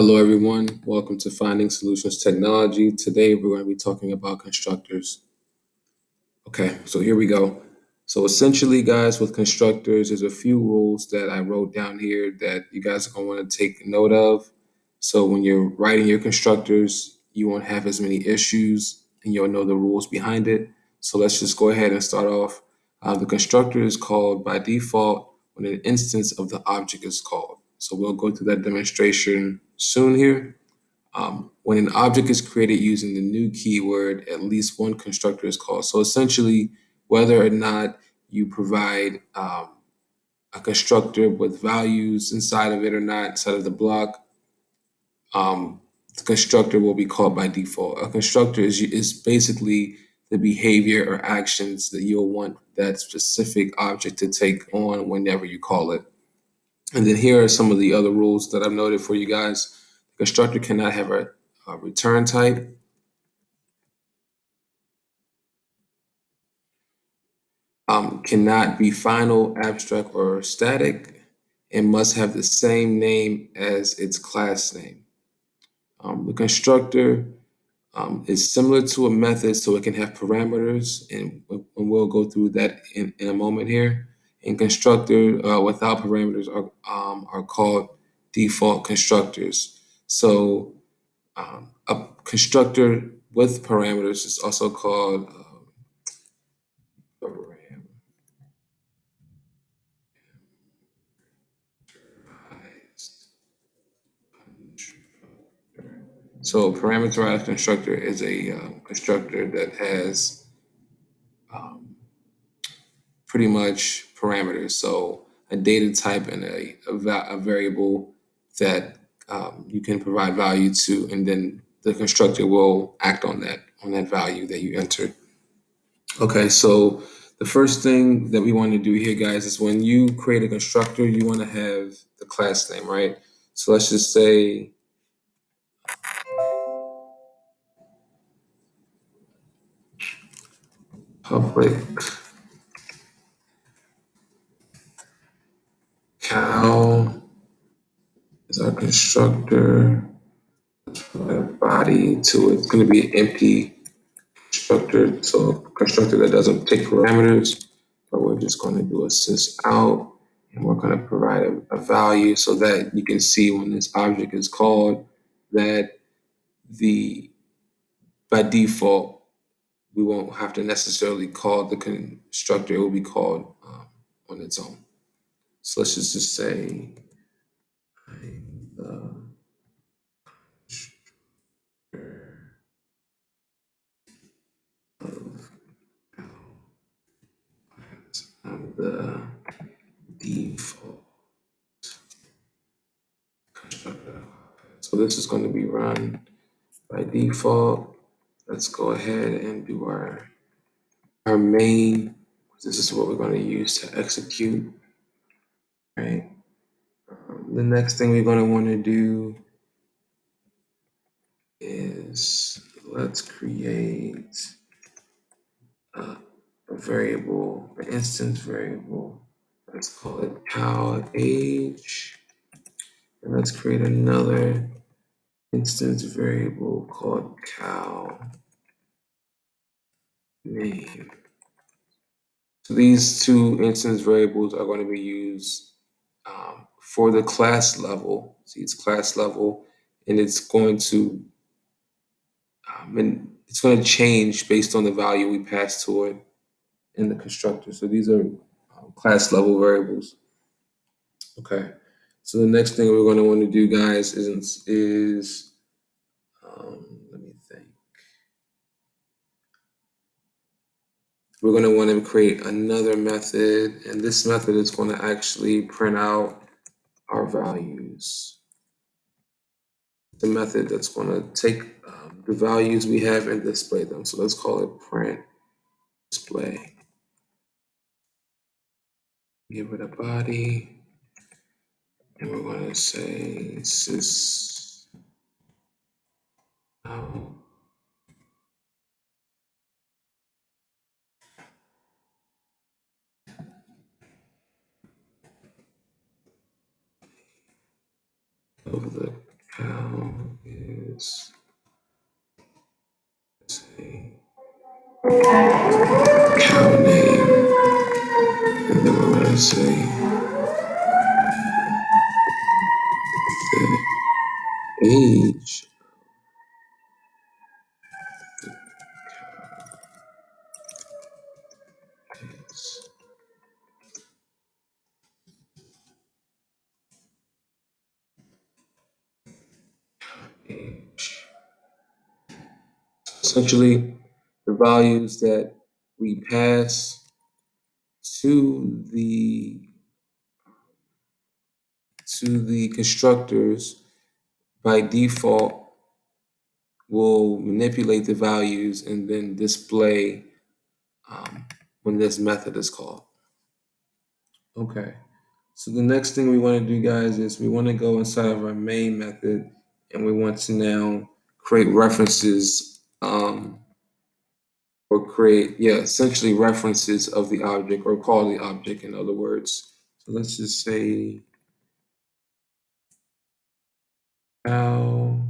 Hello, everyone. Welcome to Finding Solutions Technology. Today, we're going to be talking about constructors. Okay, so here we go. So essentially, guys, with constructors, there's a few rules that I wrote down here that you guys are going to want to take note of. So when you're writing your constructors, you won't have as many issues and you'll know the rules behind it. So let's just go ahead and start off. The constructor is called by default when an instance of the object is called. So we'll go through that demonstration soon here. When an object is created using the new keyword, at least one constructor is called. So essentially, whether or not you provide a constructor with values inside of it or not, inside of the block, the constructor will be called by default. A constructor is basically the behavior or actions that you'll want that specific object to take on whenever you call it. And then here are some of the other rules that I've noted for you guys. The constructor cannot have a return type. Cannot be final, abstract, or static, and must have the same name as its class name. The constructor is similar to a method, so it can have parameters, and we'll go through that in a moment here. And constructor without parameters are called default constructors. So a constructor with parameters is also called So parameterized constructor is a constructor that has pretty much parameters. So a data type and a variable that you can provide value to, and then the constructor will act on that value that you entered. Okay, so the first thing that we want to do here, guys, is when you create a constructor, you want to have the class name, right? So let's just say public cow is our constructor. Body to it. It's going to be an empty constructor, so a constructor that doesn't take parameters. But we're just going to do a sys out, and we're going to provide a value so that you can see when this object is called that by default we won't have to necessarily call the constructor. It will be called on its own. So let's just say the default constructor. So this is going to be run by default. Let's go ahead and do our main. This is what we're going to use to execute. Right. The next thing we're going to want to do is let's create a variable, an instance variable. Let's call it cow age. And let's create another instance variable called cow name. So these two instance variables are going to be used for the class level. See, it's class level, and it's going to change based on the value we pass to it in the constructor. So these are class level variables. Okay. So the next thing we're going to want to do, guys, is let me think. We're going to want to create another method, and this method is going to actually print out our values. The method that's going to take the values we have and display them. So let's call it print display. Give it a body, and we're going to say sys out. Of the cow is, let's say, cow name, and then we're gonna say the age is age. Essentially, the values that we pass to the constructors by default will manipulate the values and then display when this method is called. Okay, so the next thing we want to do, guys, is we want to go inside of our main method and we want to now create references or create, essentially references of the object or call the object, in other words. So let's just say cow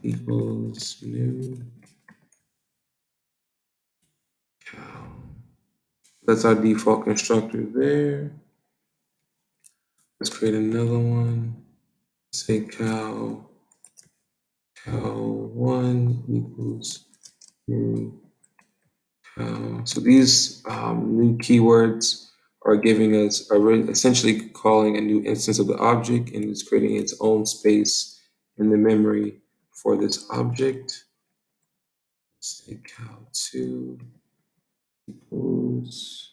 equals new cow. That's our default constructor there. Let's create another one. Say cow1 equals new cow. So these new keywords are giving us, essentially calling a new instance of the object, and it's creating its own space in the memory for this object. Say cow2 equals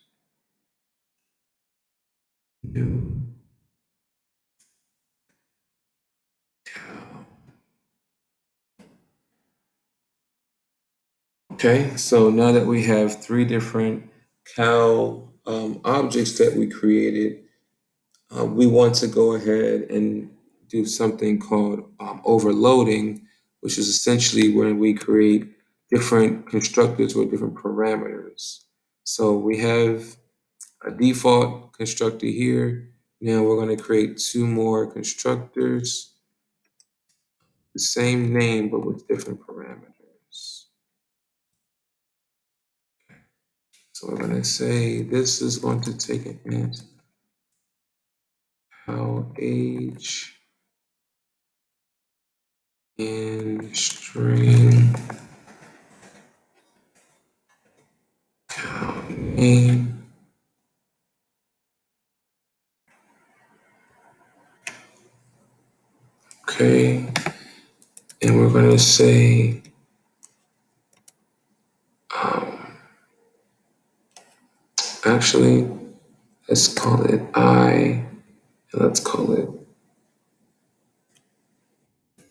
new cow. Okay, so now that we have three different cow objects that we created, we want to go ahead and do something called overloading, which is essentially when we create different constructors with different parameters. So we have a default constructor here. Now we're going to create two more constructors, the same name but with different parameters. So we're going to say this is going to take an int how age and string cow name. Okay, and we're going to say actually, let's call it I, and let's call it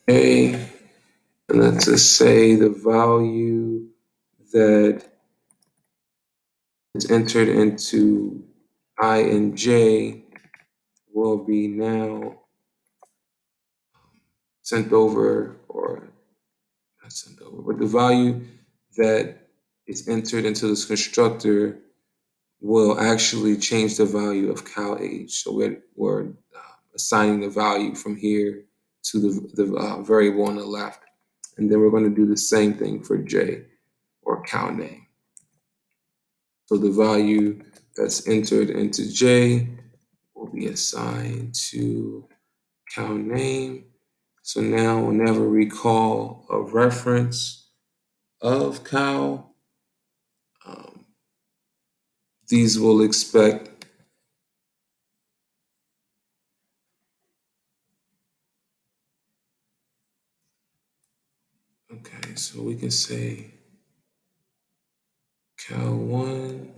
A, and let's just say the value that is entered into I and J will be now sent over, or not sent over, but the value that is entered into this constructor will actually change the value of cow age. So we're assigning the value from here to the variable on the left. And then we're going to do the same thing for J, or cow name. So the value that's entered into J will be assigned to cow name. So now whenever we call a reference of cow, these will expect okay, so we can say cow1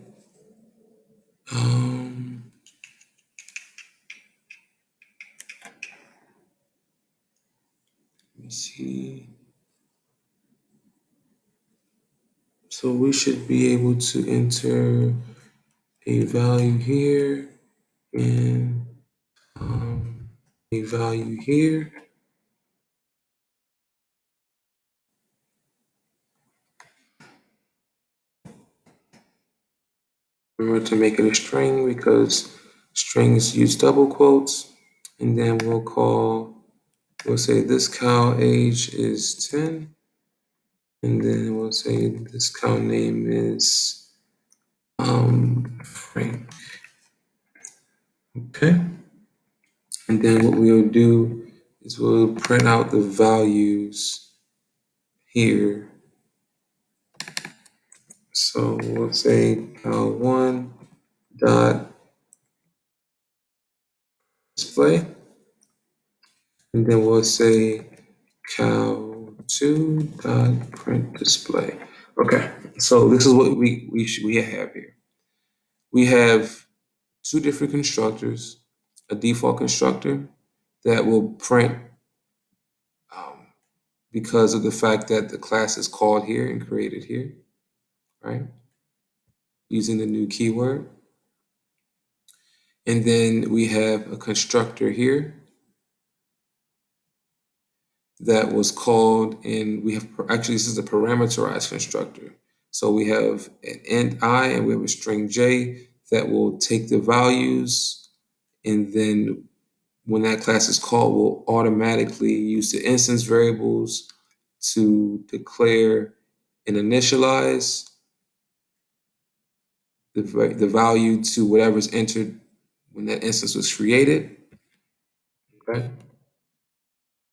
let me see. So we should be able to enter a value here and a value here. Remember to make it a string because strings use double quotes, and then we'll call We'll say this cow age is 10. And then we'll say this cow name is Frank. Okay. And then what we'll do is we'll print out the values here. So we'll say cow1 dot display. And then we'll say cow2 dot print display. Okay. So this is what we have here. We have two different constructors, a default constructor that will print because of the fact that the class is called here and created here, right? Using the new keyword. And then we have a constructor here that was called, and we have, actually this is a parameterized constructor. So we have an int I and we have a string j that will take the values, and then when that class is called, we'll automatically use the instance variables to declare and initialize the value to whatever's entered when that instance was created. Okay.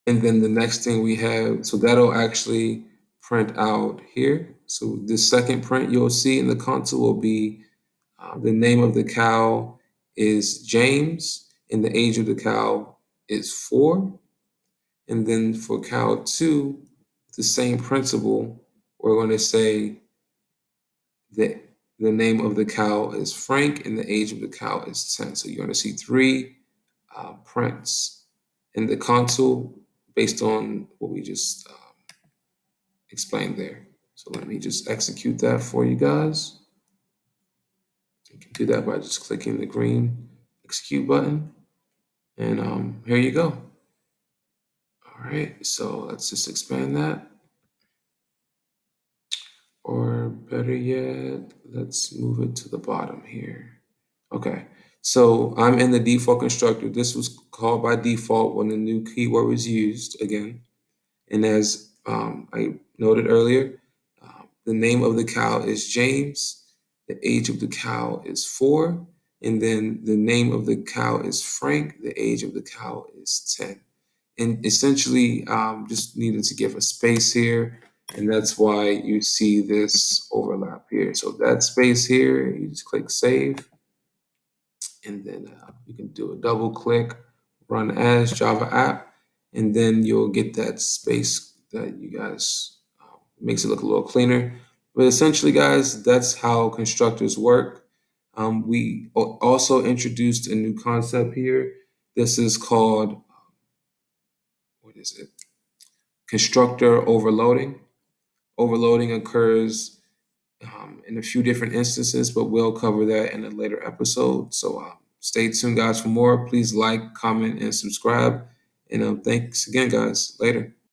And then the next thing we have, so that'll actually print out here. So the second print you'll see in the console will be the name of the cow is James and the age of the cow is 4. And then for cow 2, the same principle, we're going to say that the name of the cow is Frank and the age of the cow is 10. So you're going to see 3 prints in the console based on what we just explained there. So let me just execute that for you guys. You can do that by just clicking the green execute button. And here you go. All right, so let's just expand that. Or better yet, let's move it to the bottom here. Okay, so I'm in the default constructor. This was called by default when the new keyword was used again. And as I noted earlier, the name of the cow is James. The age of the cow is 4. And then the name of the cow is Frank. The age of the cow is 10. And essentially, just needed to give a space here. And that's why you see this overlap here. So that space here, you just click save. And then you can do a double click, run as Java app, and then you'll get that space that you guys makes it look a little cleaner. But essentially, guys, that's how constructors work. We also introduced a new concept here. This is called, what is it? Constructor overloading. Overloading occurs in a few different instances, but we'll cover that in a later episode. So stay tuned, guys, for more. Please like, comment, and subscribe. And thanks again, guys. Later.